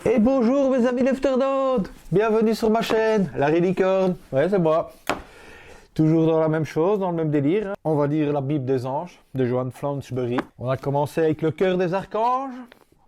Et bonjour mes amis Lefternote, bienvenue sur ma chaîne, Larry Licorne, ouais c'est moi. Toujours dans la même chose, dans le même délire, hein. On va dire la Bible des anges, de Johann Flansbury. On a commencé avec le cœur des archanges.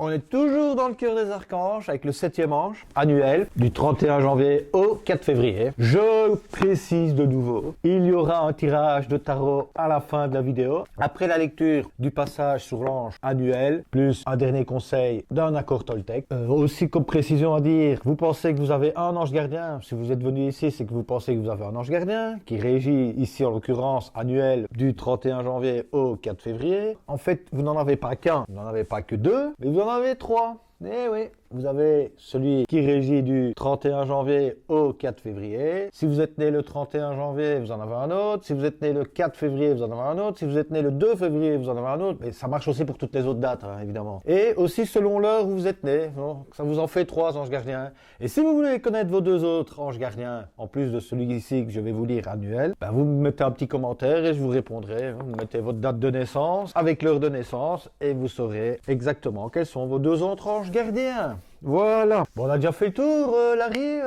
On est toujours dans le cœur des archanges avec le 7e ange annuel du 31 janvier au 4 février. Je précise de nouveau, il y aura un tirage de tarot à la fin de la vidéo. Après la lecture du passage sur l'ange annuel, plus un dernier conseil d'un accord Toltec. Aussi comme précision à dire, vous pensez que vous avez un ange gardien. Si vous êtes venu ici, c'est que vous pensez que vous avez un ange gardien qui régit ici en l'occurrence annuel du 31 janvier au 4 février. En fait, vous n'en avez pas qu'un, vous n'en avez pas que deux, mais vous en avez 3. Eh oui, vous avez celui qui régit du 31 janvier au 4 février. Si vous êtes né le 31 janvier, vous en avez un autre. Si vous êtes né le 4 février, vous en avez un autre. Si vous êtes né le 2 février, vous en avez un autre. Mais ça marche aussi pour toutes les autres dates, hein, évidemment. Et aussi selon l'heure où vous êtes né. Donc, ça vous en fait 3 anges gardiens. Et si vous voulez connaître vos 2 autres anges gardiens, en plus de celui-ci que je vais vous lire annuel, ben vous me mettez un petit commentaire et je vous répondrai. Vous mettez votre date de naissance avec l'heure de naissance et vous saurez exactement quels sont vos 2 autres anges gardiens. Voilà. Bon, on a déjà fait le tour, Larry.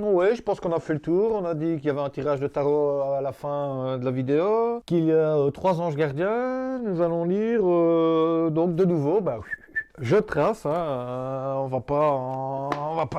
Ouais, je pense qu'on a fait le tour. On a dit qu'il y avait un tirage de tarot à la fin de la vidéo, qu'il y a 3 anges gardiens. Nous allons lire donc de nouveau. Bah, je trace, hein, on va pas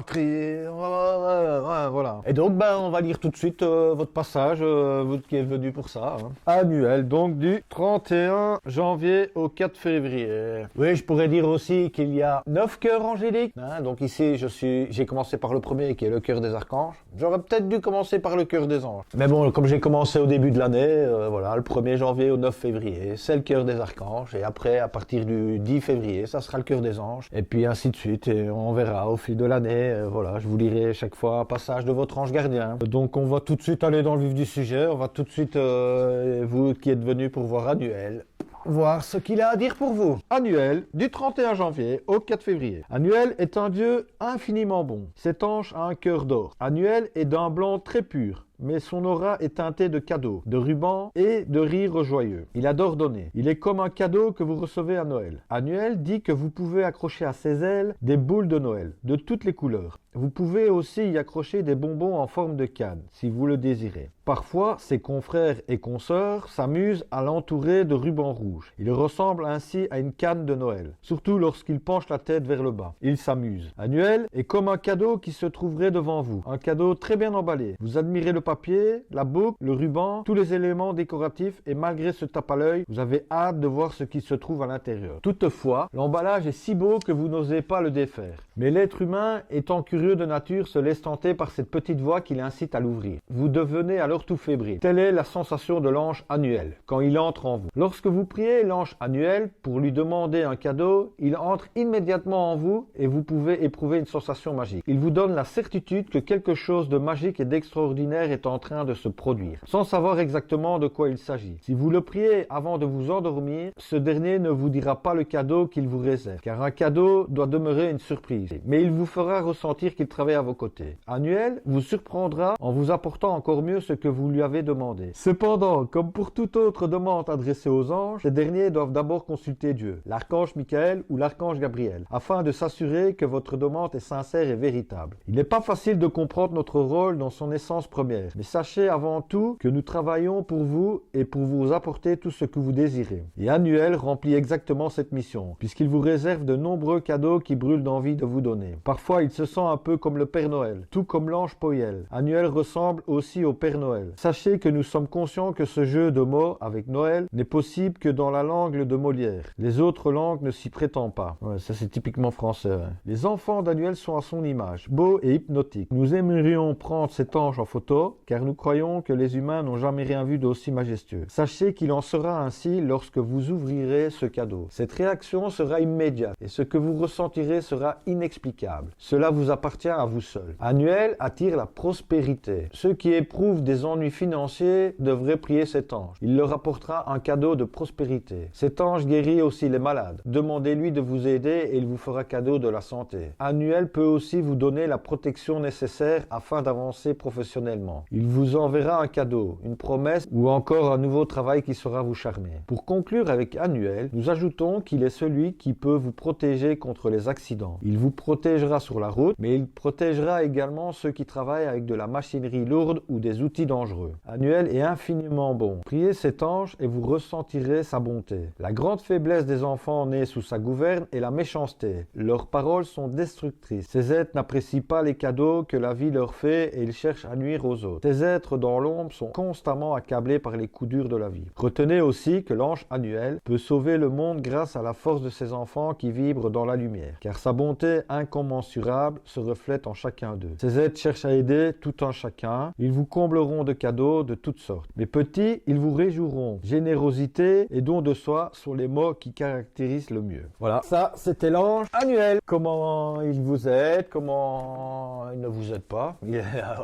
trier, voilà. Et donc, ben, on va lire tout de suite votre passage, vous qui êtes venu pour ça, hein. Annuel, donc du 31 janvier au 4 février. Oui, je pourrais dire aussi qu'il y a 9 cœurs angéliques, hein. Donc ici, j'ai commencé par le premier, qui est le cœur des archanges. J'aurais peut-être dû commencer par le cœur des anges. Mais bon, comme j'ai commencé au début de l'année, voilà, le 1er janvier au 9 février, c'est le cœur des archanges. Et après, à partir du 10 février, ça sera le cœur des anges, et puis ainsi de suite, et on verra au fil de l'année, voilà, je vous lirai chaque fois un passage de votre ange gardien. Donc on va tout de suite aller dans le vif du sujet, on va tout de suite, vous qui êtes venus pour voir Annuel, voir ce qu'il a à dire pour vous. Annuel, du 31 janvier au 4 février. Annuel est un dieu infiniment bon. Cet ange a un cœur d'or. Annuel est d'un blanc très pur, mais son aura est teintée de cadeaux, de rubans et de rires joyeux. Il adore donner. Il est comme un cadeau que vous recevez à Noël. Annuel dit que vous pouvez accrocher à ses ailes des boules de Noël, de toutes les couleurs. Vous pouvez aussi y accrocher des bonbons en forme de canne, si vous le désirez. Parfois, ses confrères et consoeurs s'amusent à l'entourer de rubans rouges. Il ressemble ainsi à une canne de Noël, surtout lorsqu'il penche la tête vers le bas. Il s'amuse. Annuel est comme un cadeau qui se trouverait devant vous. Un cadeau très bien emballé. Vous admirez le papier, la boucle, le ruban, tous les éléments décoratifs et malgré ce tape à l'œil, vous avez hâte de voir ce qui se trouve à l'intérieur. Toutefois, l'emballage est si beau que vous n'osez pas le défaire. Mais l'être humain, étant curieux de nature, se laisse tenter par cette petite voix qui l'incite à l'ouvrir. Vous devenez alors tout fébrile. Telle est la sensation de l'ange Annuel quand il entre en vous. Lorsque vous priez l'ange Annuel pour lui demander un cadeau, il entre immédiatement en vous et vous pouvez éprouver une sensation magique. Il vous donne la certitude que quelque chose de magique et d'extraordinaire est en train de se produire, sans savoir exactement de quoi il s'agit. Si vous le priez avant de vous endormir, ce dernier ne vous dira pas le cadeau qu'il vous réserve, car un cadeau doit demeurer une surprise. Mais il vous fera ressentir qu'il travaille à vos côtés. Annuel vous surprendra en vous apportant encore mieux ce que vous lui avez demandé. Cependant, comme pour toute autre demande adressée aux anges, ces derniers doivent d'abord consulter Dieu, l'archange Michael ou l'archange Gabriel, afin de s'assurer que votre demande est sincère et véritable. Il n'est pas facile de comprendre notre rôle dans son essence première, mais sachez avant tout que nous travaillons pour vous et pour vous apporter tout ce que vous désirez. Et Annuel remplit exactement cette mission, puisqu'il vous réserve de nombreux cadeaux qui brûlent d'envie de vous donner. Parfois, il se sent un peu comme le Père Noël, tout comme l'ange Poël. Annuel ressemble aussi au Père Noël. Sachez que nous sommes conscients que ce jeu de mots avec Noël n'est possible que dans la langue de Molière. Les autres langues ne s'y prétendent pas. Ouais, ça c'est typiquement français. Hein. Les enfants d'Annuel sont à son image, beaux et hypnotiques. Nous aimerions prendre cet ange en photo, car nous croyons que les humains n'ont jamais rien vu d'aussi majestueux. Sachez qu'il en sera ainsi lorsque vous ouvrirez ce cadeau. Cette réaction sera immédiate, et ce que vous ressentirez sera inexplicable. Cela vous appartient à vous seul. Annuel attire la prospérité. Ceux qui éprouvent des ennuis financiers devraient prier cet ange. Il leur apportera un cadeau de prospérité. Cet ange guérit aussi les malades. Demandez-lui de vous aider et il vous fera cadeau de la santé. Annuel peut aussi vous donner la protection nécessaire afin d'avancer professionnellement. Il vous enverra un cadeau, une promesse ou encore un nouveau travail qui saura vous charmer. Pour conclure avec annuel, nous ajoutons qu'il est celui qui peut vous protéger contre les accidents. Il vous protégera sur la route, mais il protégera également ceux qui travaillent avec de la machinerie lourde ou des outils dangereux. Annuel est infiniment bon. Priez cet ange et vous ressentirez sa bonté. La grande faiblesse des enfants nés sous sa gouverne est la méchanceté. Leurs paroles sont destructrices. Ces êtres n'apprécient pas les cadeaux que la vie leur fait et ils cherchent à nuire aux autres. Ces êtres dans l'ombre sont constamment accablés par les coups durs de la vie. Retenez aussi que l'ange annuel peut sauver le monde grâce à la force de ses enfants qui vibrent dans la lumière, car sa bonté incommensurable se reflète en chacun d'eux. Ces êtres cherchent à aider tout un chacun. Ils vous combleront de cadeaux de toutes sortes. Mais petits, ils vous réjouiront. Générosité et don de soi sont les mots qui caractérisent le mieux. Voilà, ça c'était l'ange annuel. Comment il vous aide, comment il ne vous aide pas.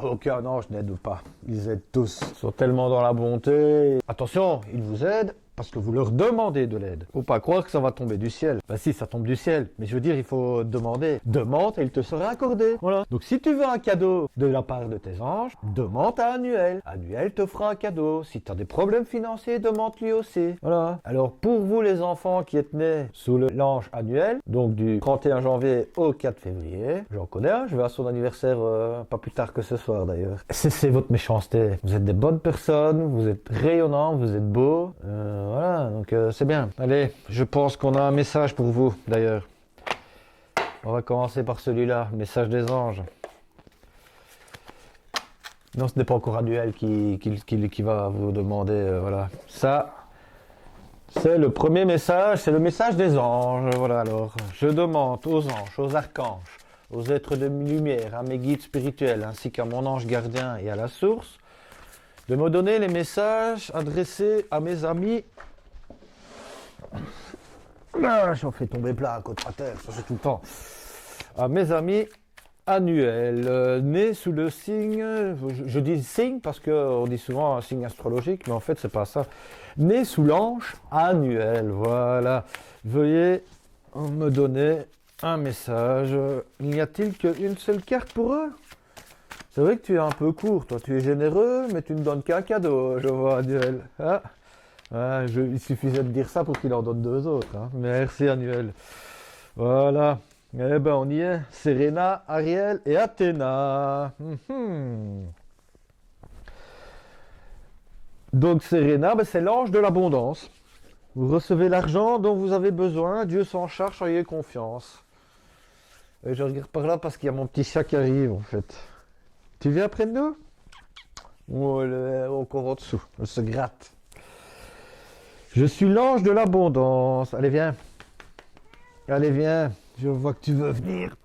Aucun ange n'aide pas. Ils aident tous. Ils sont tellement dans la bonté. Attention, ils vous aident parce que vous leur demandez de l'aide. Faut pas croire que ça va tomber du ciel. Bah si, ça tombe du ciel. Mais je veux dire, il faut demander. Demande et il te sera accordé. Voilà. Donc si tu veux un cadeau de la part de tes anges, demande à Annuel. Annuel te fera un cadeau. Si tu as des problèmes financiers, demande lui aussi. Voilà. Alors pour vous les enfants qui êtes nés sous l'ange Annuel, donc du 31 janvier au 4 février, j'en connais un, je vais à son anniversaire pas plus tard que ce soir d'ailleurs. C'est votre méchanceté. Vous êtes des bonnes personnes, vous êtes rayonnants, vous êtes beaux. Voilà, donc c'est bien. Allez, je pense qu'on a un message pour vous, d'ailleurs. On va commencer par celui-là, le message des anges. Non, ce n'est pas encore Annuel qui va vous demander, voilà. Ça, c'est le premier message, c'est le message des anges. Voilà, alors, je demande aux anges, aux archanges, aux êtres de lumière, à mes guides spirituels, ainsi qu'à mon ange gardien et à la source, de me donner les messages adressés à mes amis. Ah, j'en fais tomber plein contre terre, ça c'est tout le temps. À mes amis annuels, nés sous le signe, je dis signe parce qu'on dit souvent un signe astrologique, mais en fait c'est pas ça. Nés sous l'ange annuel, voilà. Veuillez me donner un message. N'y a-t-il qu'une seule carte pour eux ? C'est vrai que tu es un peu court, toi tu es généreux, mais tu ne donnes qu'un cadeau, je vois, Annuel. Hein? Ah, il suffisait de dire ça pour qu'il en donne deux autres. Hein. Merci, Annuel. Voilà. Eh ben, on y est. Serena, Ariel et Athéna. Donc, Serena, ben, c'est l'ange de l'abondance. Vous recevez l'argent dont vous avez besoin. Dieu s'en charge, ayez confiance. Et je regarde par là parce qu'il y a mon petit chat qui arrive, en fait. Tu viens près de nous? Oh, elle est encore en dessous. Elle se gratte. Je suis l'ange de l'abondance. Allez, viens. Allez, viens. Je vois que tu veux venir.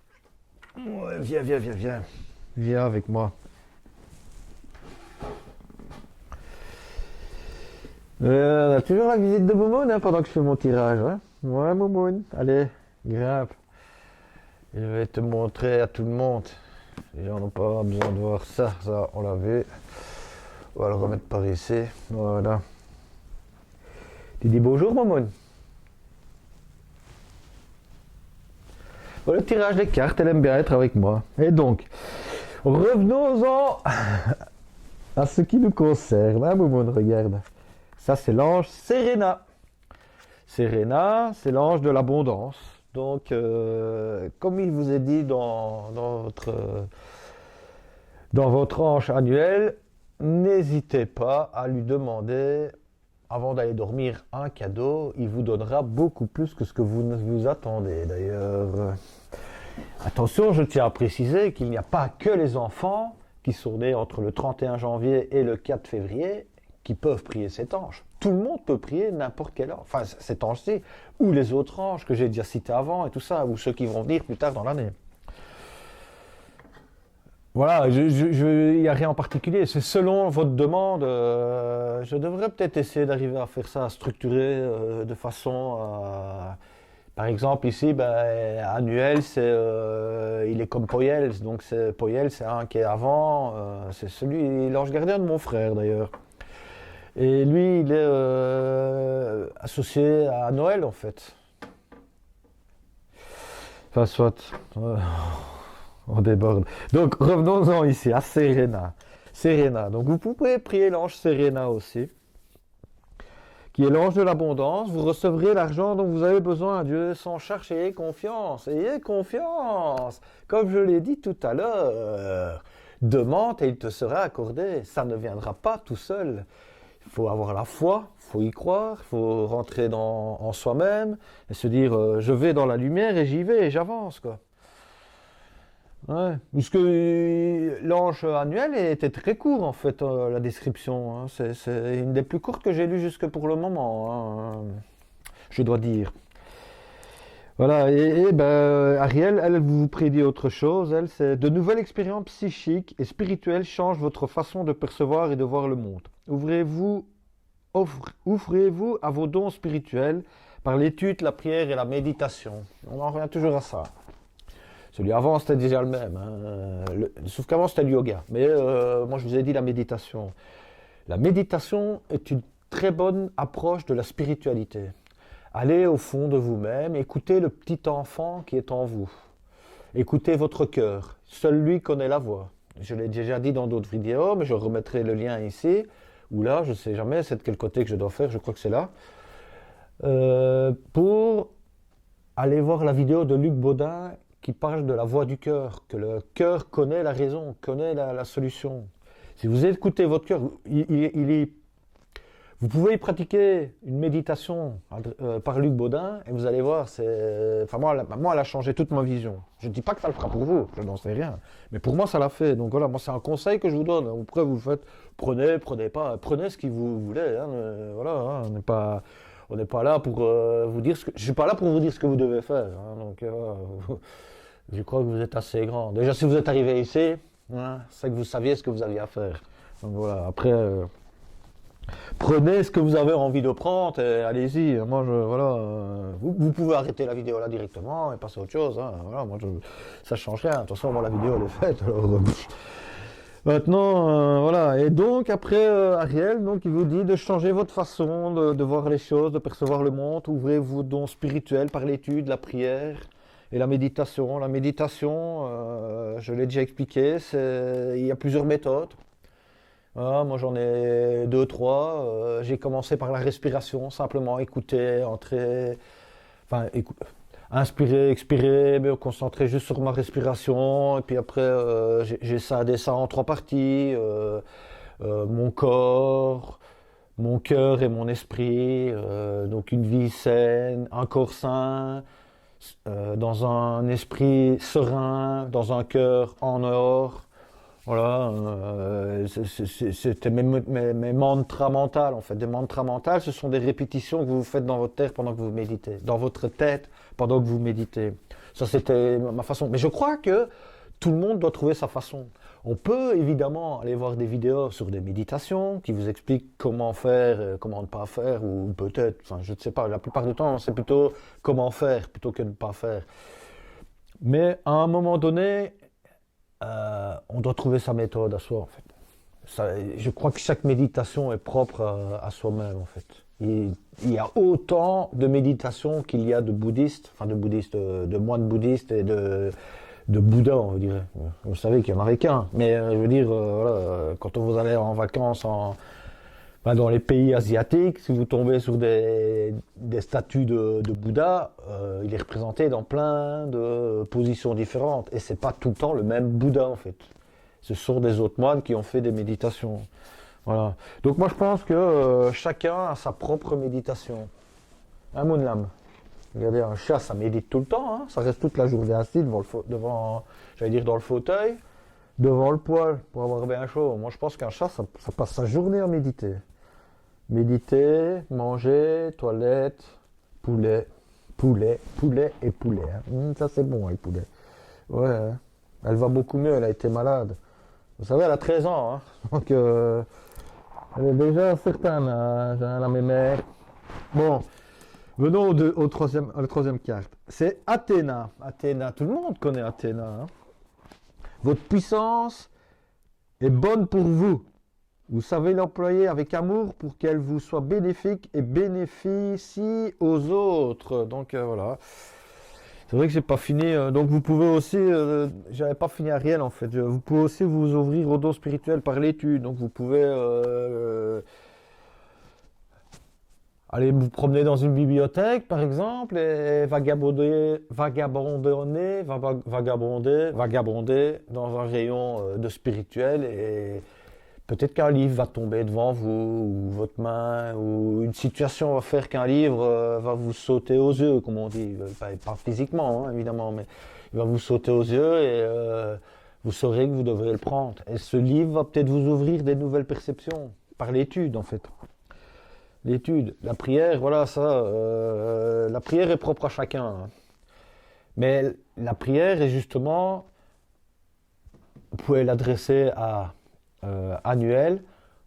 Ouais, viens, viens, viens, viens. Viens avec moi. On a toujours la visite de Momoun hein, pendant que je fais mon tirage. Hein. Ouais, Momoun. Allez, grimpe. Je vais te montrer à tout le monde. Les gens n'ont pas besoin de voir ça, on l'a vu. On va le remettre par ici, voilà. Tu dis bonjour, Momoun. Bon, le tirage des cartes, elle aime bien être avec moi. Et donc, revenons-en à ce qui nous concerne. Hein, Momoun, regarde. Ça, c'est l'ange Serena. Serena, c'est l'ange de l'abondance. Donc, comme il vous est dit dans votre ange annuel, n'hésitez pas à lui demander, avant d'aller dormir, un cadeau. Il vous donnera beaucoup plus que ce que vous ne vous attendez. D'ailleurs, attention, je tiens à préciser qu'il n'y a pas que les enfants qui sont nés entre le 31 janvier et le 4 février qui peuvent prier cet ange. Tout le monde peut prier n'importe quel ange, enfin cet ange-ci, ou les autres anges que j'ai déjà cités avant et tout ça, ou ceux qui vont venir plus tard dans l'année. Voilà, il n'y a rien en particulier, c'est selon votre demande. Je devrais peut-être essayer d'arriver à faire ça, à structurer de façon à... Par exemple, ici, ben, annuel, il est comme Poyel, donc Poyel, c'est un qui est avant, c'est celui, l'ange gardien de mon frère d'ailleurs. Et lui, il est associé à Noël, en fait. Enfin, soit, on déborde. Donc, revenons-en ici, à Serena. Serena. Donc vous pouvez prier l'ange Serena aussi, qui est l'ange de l'abondance. Vous recevrez l'argent dont vous avez besoin. Dieu sans chercher, ayez confiance. Ayez confiance. Comme je l'ai dit tout à l'heure, demande et il te sera accordé. Ça ne viendra pas tout seul. Il faut avoir la foi, il faut y croire, il faut rentrer en soi-même et se dire je vais dans la lumière et j'y vais et j'avance, quoi. Ouais. Parce que l'ange annuel était très court en fait, la description. Hein. C'est une des plus courtes que j'ai lues jusque pour le moment, hein, je dois dire. Voilà, Ariel, elle vous prédit autre chose. Elle, c'est de nouvelles expériences psychiques et spirituelles changent votre façon de percevoir et de voir le monde. Ouvrez-vous à vos dons spirituels par l'étude, la prière et la méditation. On en revient toujours à ça. Celui avant, c'était déjà le même. Hein. Sauf qu'avant, c'était le yoga. Mais moi, je vous ai dit la méditation. La méditation est une très bonne approche de la spiritualité. Allez au fond de vous-même, écoutez le petit enfant qui est en vous. Écoutez votre cœur. Seul lui connaît la voix. Je l'ai déjà dit dans d'autres vidéos, mais je remettrai le lien ici, ou là, je ne sais jamais, c'est de quel côté que je dois faire, je crois que c'est là. Pour aller voir la vidéo de Luc Baudin qui parle de la voix du cœur, que le cœur connaît la raison, connaît la solution. Si vous écoutez votre cœur, vous pouvez y pratiquer une méditation par Luc Baudin et vous allez voir, moi, elle a changé toute ma vision. Je ne dis pas que ça le fera pour vous, je n'en sais rien. Mais pour moi, ça l'a fait. Donc voilà, moi, c'est un conseil que je vous donne. Après, vous le faites, prenez pas, prenez ce que vous voulez. Hein, voilà, hein, on n'est pas là pour vous dire je suis pas là pour vous dire ce que vous devez faire. Hein, donc, je crois que vous êtes assez grand. Déjà, si vous êtes arrivé ici, hein, c'est que vous saviez ce que vous aviez à faire. Donc voilà, après... prenez ce que vous avez envie de prendre et allez-y. Moi, vous pouvez arrêter la vidéo là directement et passer à autre chose. Hein. Voilà, ça ne change rien. De toute façon, moi, la vidéo, elle est faite. Alors, maintenant, voilà. Et donc, après, Ariel, donc, il vous dit de changer votre façon de voir les choses, de percevoir le monde. Ouvrez vos dons spirituels par l'étude, la prière et la méditation. La méditation, je l'ai déjà expliqué, il y a plusieurs méthodes. Voilà, moi j'en ai 2, 3. J'ai commencé par la respiration, simplement écouter, inspirer, expirer, me concentrer juste sur ma respiration. Et puis après, j'ai scindé ça en 3 parties. Mon corps, mon cœur et mon esprit. Donc une vie saine, un corps sain, dans un esprit serein, dans un cœur en or. Voilà, c'était mes mantras mentales en fait. Des mantras mentales, ce sont des répétitions que vous faites dans votre tête pendant que vous méditez. Dans votre tête pendant que vous méditez. Ça, c'était ma façon. Mais je crois que tout le monde doit trouver sa façon. On peut évidemment aller voir des vidéos sur des méditations qui vous expliquent comment faire, comment ne pas faire, ou peut-être, enfin je ne sais pas, la plupart du temps c'est plutôt comment faire plutôt que ne pas faire. Mais à un moment donné, on doit trouver sa méthode à soi en fait. Je crois que chaque méditation est propre à soi-même en fait. Il y a autant de méditations qu'il y a de bouddhistes, de moines bouddhistes et de Bouddha, on va dire. Vous savez qu'il n'y en avait qu'un. Mais je veux dire, voilà, quand vous allez en vacances dans les pays asiatiques, si vous tombez sur des statues de Bouddha, il est représenté dans plein de positions différentes. Et c'est pas tout le temps le même Bouddha en fait. Ce sont des autres moines qui ont fait des méditations. Voilà. Donc moi je pense que chacun a sa propre méditation. Un Moonlam. Regardez, un chat ça médite tout le temps, hein. Ça reste toute la journée assis dans le fauteuil, devant le poêle pour avoir bien chaud. Moi je pense qu'un chat ça passe sa journée à méditer. Méditer, manger, toilette, poulet et poulet. Hein. Ça c'est bon, le poulet. Ouais, hein. Elle va beaucoup mieux, elle a été malade. Vous savez, elle a 13 ans, hein. Donc elle est déjà à un certain âge, hein, la mémère. Bon, venons à la troisième carte. C'est Athéna. Athéna, tout le monde connaît Athéna. Hein. Votre puissance est bonne pour vous. Vous savez l'employer avec amour pour qu'elle vous soit bénéfique et bénéficie aux autres. Donc voilà. C'est vrai que j'ai pas fini. Donc vous pouvez aussi, j'avais pas fini Ariel en fait. Vous pouvez aussi vous ouvrir au don spirituel par l'étude. Donc vous pouvez aller vous promener dans une bibliothèque par exemple et vagabonder dans un rayon de spirituel et peut-être qu'un livre va tomber devant vous, ou votre main, ou une situation va faire qu'un livre va vous sauter aux yeux, comme on dit. Pas physiquement, hein, évidemment, mais il va vous sauter aux yeux et vous saurez que vous devrez le prendre. Et ce livre va peut-être vous ouvrir des nouvelles perceptions, par l'étude en fait. L'étude, la prière, voilà, ça, la prière est propre à chacun. Hein. Mais la prière est justement, vous pouvez l'adresser à Annuel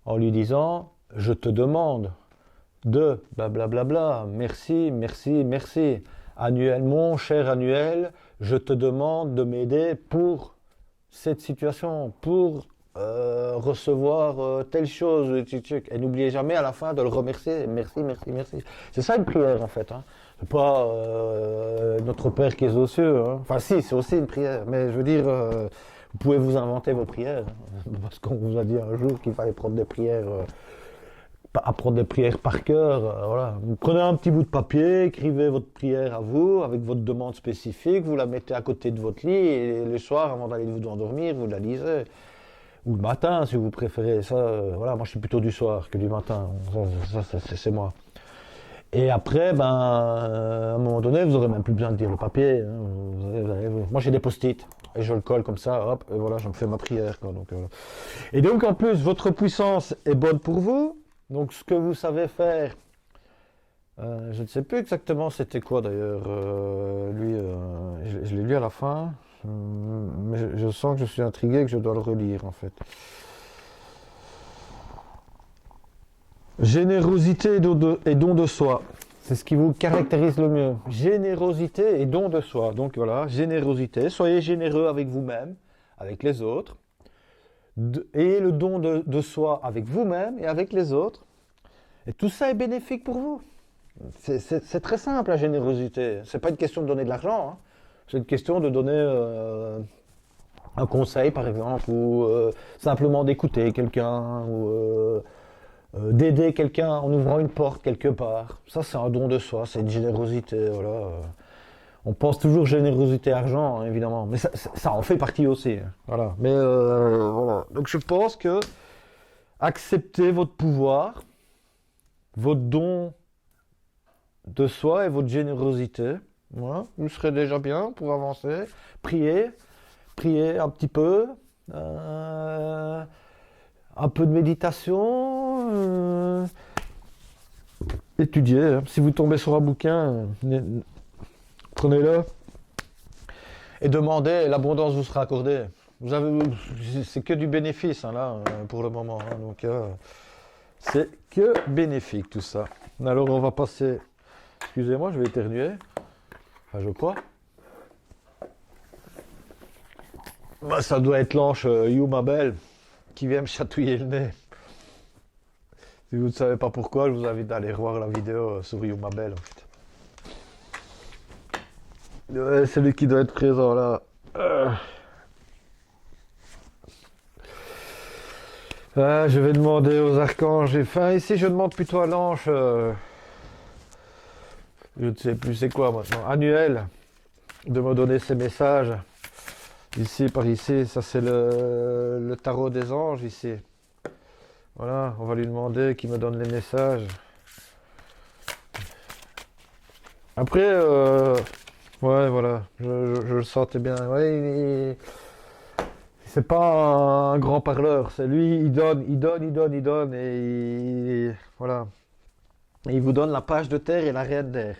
en lui disant je te demande de blablabla, merci, merci, merci. Annuel, mon cher Annuel, je te demande de m'aider pour cette situation, pour recevoir telle chose. Et n'oubliez jamais à la fin de le remercier. Merci, merci, merci. C'est ça une prière en fait. Hein. C'est pas notre Père qui est aux cieux. Hein. Enfin si, c'est aussi une prière. Mais je veux dire, vous pouvez vous inventer vos prières. Hein. Parce qu'on vous a dit un jour qu'il fallait prendre des prières, apprendre des prières par cœur. Voilà. Vous prenez un petit bout de papier, écrivez votre prière à vous, avec votre demande spécifique, vous la mettez à côté de votre lit et le soir, avant d'aller vous endormir, vous la lisez. Ou le matin, si vous préférez. Ça, voilà, moi je suis plutôt du soir que du matin. Ça, c'est moi. Et après, à un moment donné, vous n'aurez même plus besoin de lire le papier. Hein. Moi j'ai des post-it et je le colle comme ça, hop, et voilà, je me fais ma prière. Quoi, donc, Et donc en plus, votre puissance est bonne pour vous. Donc ce que vous savez faire, je ne sais plus exactement c'était quoi d'ailleurs. Lui, je l'ai lu à la fin. Mais je sens que je suis intrigué, que je dois le relire en fait. Générosité et don de soi. C'est ce qui vous caractérise le mieux. Générosité et don de soi. Donc voilà, générosité. Soyez généreux avec vous-même, avec les autres. Et le don de soi avec vous-même et avec les autres. Et tout ça est bénéfique pour vous. C'est très simple la générosité. C'est pas une question de donner de l'argent. Hein. C'est une question de donner un conseil, par exemple, ou simplement d'écouter quelqu'un, ou d'aider quelqu'un en ouvrant une porte quelque part. Ça, c'est un don de soi, c'est une générosité. Voilà. On pense toujours générosité argent, hein, évidemment, mais ça en fait partie aussi. Hein. Voilà. Mais voilà. Donc je pense que accepter votre pouvoir, votre don de soi et votre générosité. Voilà, vous serez déjà bien pour avancer. Priez un petit peu. Un peu de méditation. Étudiez. Hein. Si vous tombez sur un bouquin, prenez-le. Et demandez, l'abondance vous sera accordée. C'est que du bénéfice hein, là, pour le moment. Hein, donc, c'est que bénéfique tout ça. Alors on va passer. Excusez-moi, je vais éternuer. Enfin, je crois. Ça doit être l'ange You ma belle qui vient me chatouiller le nez. Si vous ne savez pas pourquoi, je vous invite à aller voir la vidéo sur You ma belle. En fait. Ouais, c'est lui qui doit être présent là. Je vais demander aux archanges. Enfin, ici, je demande plutôt à l'ange. Je ne sais plus c'est quoi maintenant. Annuel. De me donner ses messages. Ici, par ici. Ça, c'est le tarot des anges, ici. Voilà. On va lui demander qu'il me donne les messages. Après, ouais, voilà. Je le sentais bien. Ouais, c'est pas un grand parleur, c'est lui, il donne, et voilà. Et il vous donne la page de terre et la reine d'air.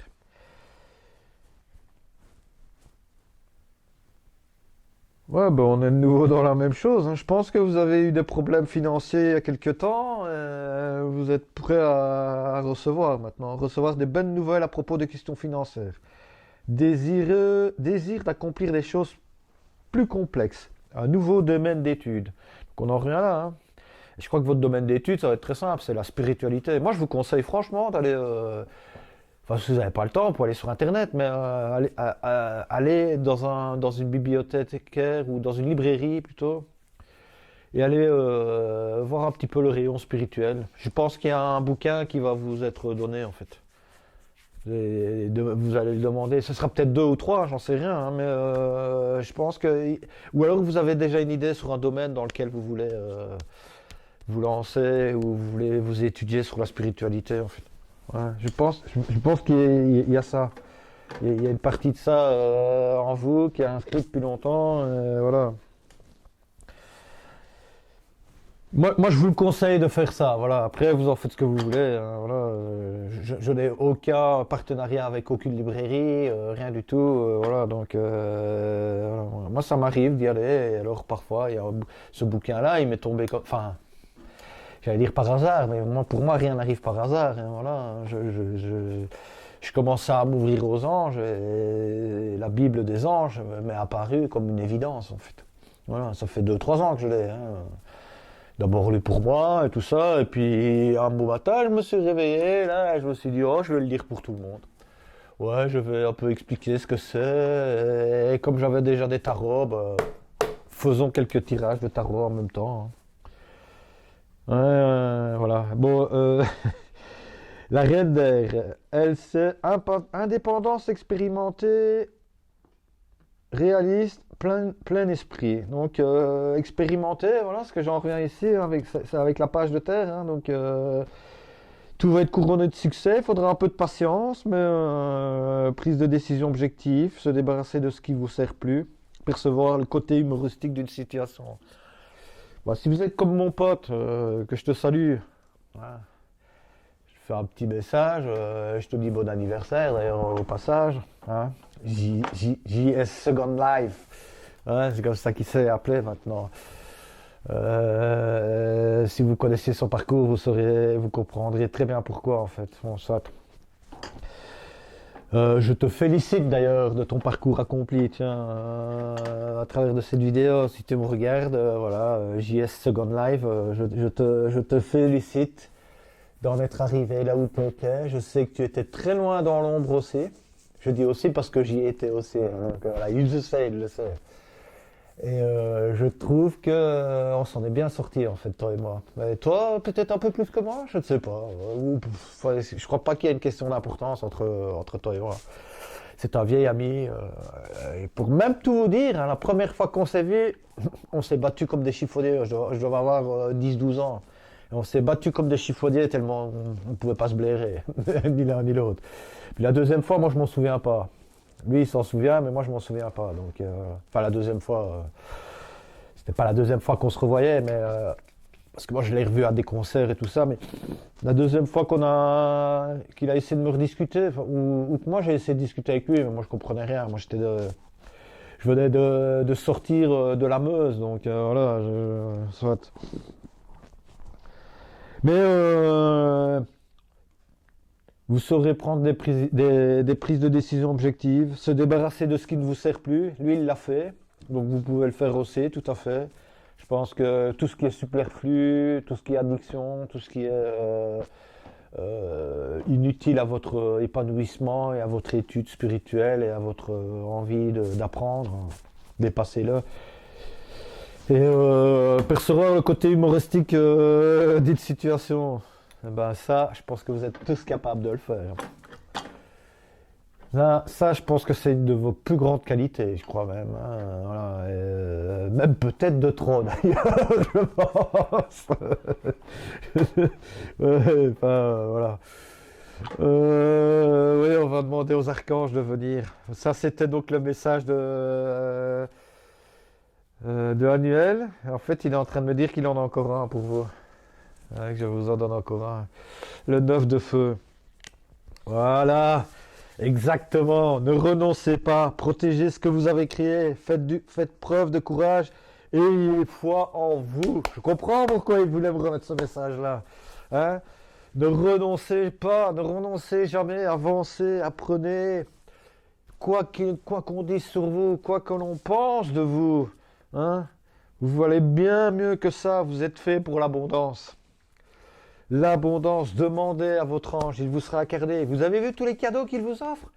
Ouais, on est de nouveau dans la même chose. Hein. Je pense que vous avez eu des problèmes financiers il y a quelques temps. Vous êtes prêt à recevoir maintenant, recevoir des bonnes nouvelles à propos des questions financières. Désir d'accomplir des choses plus complexes. Un nouveau domaine d'études. Donc on en revient là. Hein. Je crois que votre domaine d'études, ça va être très simple, c'est la spiritualité. Moi, je vous conseille franchement d'aller Enfin, si vous n'avez pas le temps, pour aller sur Internet, mais allez dans une bibliothèque ou dans une librairie plutôt, et allez voir un petit peu le rayon spirituel. Je pense qu'il y a un bouquin qui va vous être donné en fait. Vous allez le demander, ce sera peut-être deux ou trois, j'en sais rien, hein, mais je pense que... Ou alors vous avez déjà une idée sur un domaine dans lequel vous voulez vous lancer, ou vous voulez vous étudier sur la spiritualité en fait. Ouais, je pense qu'il y a ça. Il y a une partie de ça en vous qui est inscrite depuis longtemps, voilà. Moi, je vous le conseille de faire ça. Voilà. Après, vous en faites ce que vous voulez, hein, voilà. Je n'ai aucun partenariat avec aucune librairie, rien du tout. Voilà. Donc, voilà. Moi, ça m'arrive d'y aller. Et alors, parfois, il y a ce bouquin-là, il m'est tombé comme. Enfin, j'allais dire par hasard, mais moi, pour moi, rien n'arrive par hasard, hein, voilà. Je commençais à m'ouvrir aux anges et la Bible des anges m'est apparue comme une évidence, en fait. Voilà. Ça fait 2 3 ans que je l'ai, hein. D'abord lu pour moi et tout ça, et puis un beau matin, je me suis réveillé, là, je me suis dit, oh, je vais le lire pour tout le monde. Ouais, je vais un peu expliquer ce que c'est, et comme j'avais déjà des tarots, bah, faisons quelques tirages de tarot en même temps, hein. Ouais, voilà. Bon, la reine d'air, elle c'est indépendance expérimentée, réaliste, plein esprit. Donc expérimenter, voilà ce que j'en reviens ici avec, c'est avec la page de terre, hein, donc tout va être couronné de succès, il faudra un peu de patience, mais prise de décision objective, se débarrasser de ce qui vous sert plus, percevoir le côté humoristique d'une situation. Bon, si vous êtes comme mon pote, que je te salue, voilà, je fais un petit message, je te dis bon anniversaire d'ailleurs au passage, hein. JS Second Life. Ouais, c'est comme ça qu'il s'est appelé maintenant. Si vous connaissiez son parcours, vous comprendrez très bien pourquoi en fait. Bon, soit. Je te félicite d'ailleurs de ton parcours accompli, tiens, à travers de cette vidéo, si tu me regardes, voilà, JS Second Life, je te félicite d'en être arrivé là où tu étais. Je sais que tu étais très loin dans l'ombre aussi. Je dis aussi parce que j'y étais aussi, hein, donc voilà, il le sait. Et je trouve que on s'en est bien sorti en fait, toi et moi. Mais toi, peut-être un peu plus que moi, je ne sais pas. Je crois pas qu'il y ait une question d'importance entre toi et moi. C'est un vieil ami. Et pour même tout vous dire, hein, la première fois qu'on s'est vu, on s'est battu comme des chiffonniers. Je dois avoir 10 12 ans. Et on s'est battu comme des chiffonniers tellement on ne pouvait pas se blairer, ni l'un ni l'autre. Puis la deuxième fois, moi je m'en souviens pas. Lui il s'en souvient, mais moi je m'en souviens pas. Donc, enfin la deuxième fois, c'était pas la deuxième fois qu'on se revoyait, mais parce que moi je l'ai revu à des concerts et tout ça. Mais la deuxième fois qu'il a essayé de me rediscuter, ou que moi j'ai essayé de discuter avec lui, mais moi je comprenais rien. Moi je venais de sortir de la Meuse, donc voilà, soit. Mais vous saurez prendre des prises de décision objectives, se débarrasser de ce qui ne vous sert plus. Lui, il l'a fait, donc vous pouvez le faire aussi, tout à fait. Je pense que tout ce qui est superflu, tout ce qui est addiction, tout ce qui est inutile à votre épanouissement et à votre étude spirituelle et à votre envie d'apprendre, dépassez-le. Et percevoir le côté humoristique d'une situation, eh ben ça, je pense que vous êtes tous capables de le faire. Ça, je pense que c'est une de vos plus grandes qualités, je crois même, hein, voilà, même peut-être de trop d'ailleurs, je pense. Ouais, enfin, voilà. Oui, on va demander aux archanges de venir. Ça, c'était donc le message de Annuel. En fait, il est en train de me dire qu'il en a encore un pour vous. Ouais, que je vous en donne encore un. Le 9 de feu. Voilà. Exactement. Ne renoncez pas. Protégez ce que vous avez créé. Faites preuve de courage et ayez foi en vous. Je comprends pourquoi il voulait me remettre ce message-là. Hein? Ne renoncez pas. Ne renoncez jamais. Avancez. Apprenez. Quoi qu'on dise sur vous. Quoi que l'on pense de vous. Hein? Vous valez bien mieux que ça. Vous êtes fait pour l'abondance. l'abondance. Demandez à votre ange, il vous sera accordé. Vous avez vu tous les cadeaux qu'il vous offre?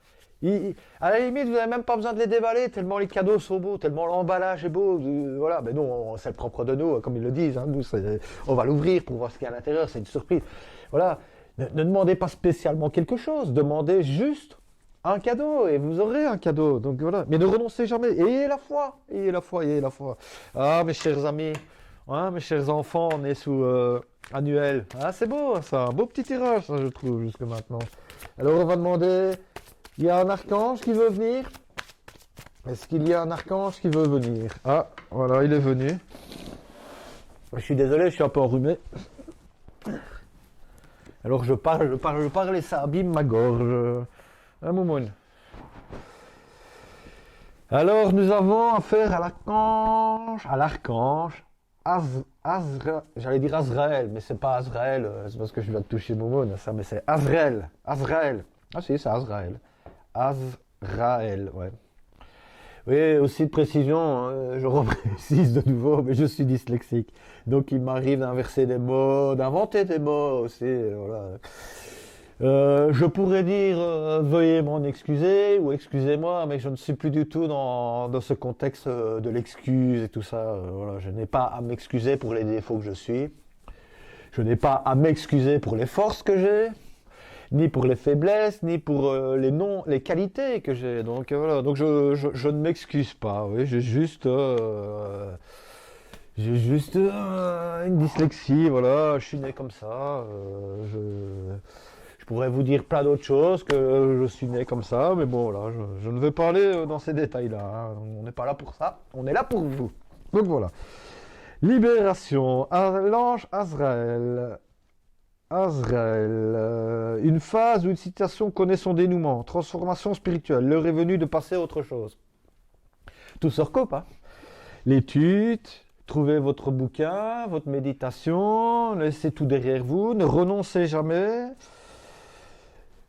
À la limite, vous n'avez même pas besoin de les déballer, tellement les cadeaux sont beaux, tellement l'emballage est beau. Voilà, mais non, c'est le propre de nous, comme ils le disent. Hein, nous, on va l'ouvrir pour voir ce qu'il y a à l'intérieur, c'est une surprise. Voilà, ne demandez pas spécialement quelque chose, demandez juste un cadeau et vous aurez un cadeau. Donc voilà, mais ne renoncez jamais. Ayez la foi, ayez la foi, ayez la foi. Ah, mes chers amis, hein, mes chers enfants, on est sous annuel. Ah, c'est beau, ça, un beau petit tirage, ça, je trouve, jusque maintenant. Alors, on va demander, il y a un archange qui veut venir? Est-ce qu'il y a un archange qui veut venir? Ah, voilà, il est venu. Je suis désolé, je suis un peu enrhumé. Alors, je parle et ça abîme ma gorge. Un moumoune. Alors, nous avons affaire à l'archange, j'allais dire Azraël, mais c'est pas Azraël, c'est parce que je viens de toucher Moumoun, ça, mais c'est Azraël. Ah si, c'est Azraël. Azraël, ouais. Oui, aussi de précision, je reprécise de nouveau, mais je suis dyslexique. Donc il m'arrive d'inverser des mots, d'inventer des mots aussi, voilà. Je pourrais dire veuillez m'en excuser ou excusez-moi, mais je ne suis plus du tout dans ce contexte de l'excuse et tout ça. Voilà, je n'ai pas à m'excuser pour les défauts que je suis. Je n'ai pas à m'excuser pour les forces que j'ai, ni pour les faiblesses, ni pour les qualités que j'ai. Donc voilà, donc je ne m'excuse pas. Oui, j'ai juste une dyslexie. Voilà, je suis né comme ça. Je pourrais vous dire plein d'autres choses, que je suis né comme ça, mais bon, là, je ne vais pas aller dans ces détails-là. Hein. On n'est pas là pour ça, on est là pour vous. Donc voilà. Libération. L'ange Azraël. Une phase où une situation connaît son dénouement. Transformation spirituelle. L'heure est venue de passer à autre chose. Tout se recoupe, hein. L'étude. Trouvez votre bouquin, votre méditation. Laissez tout derrière vous. Ne renoncez jamais.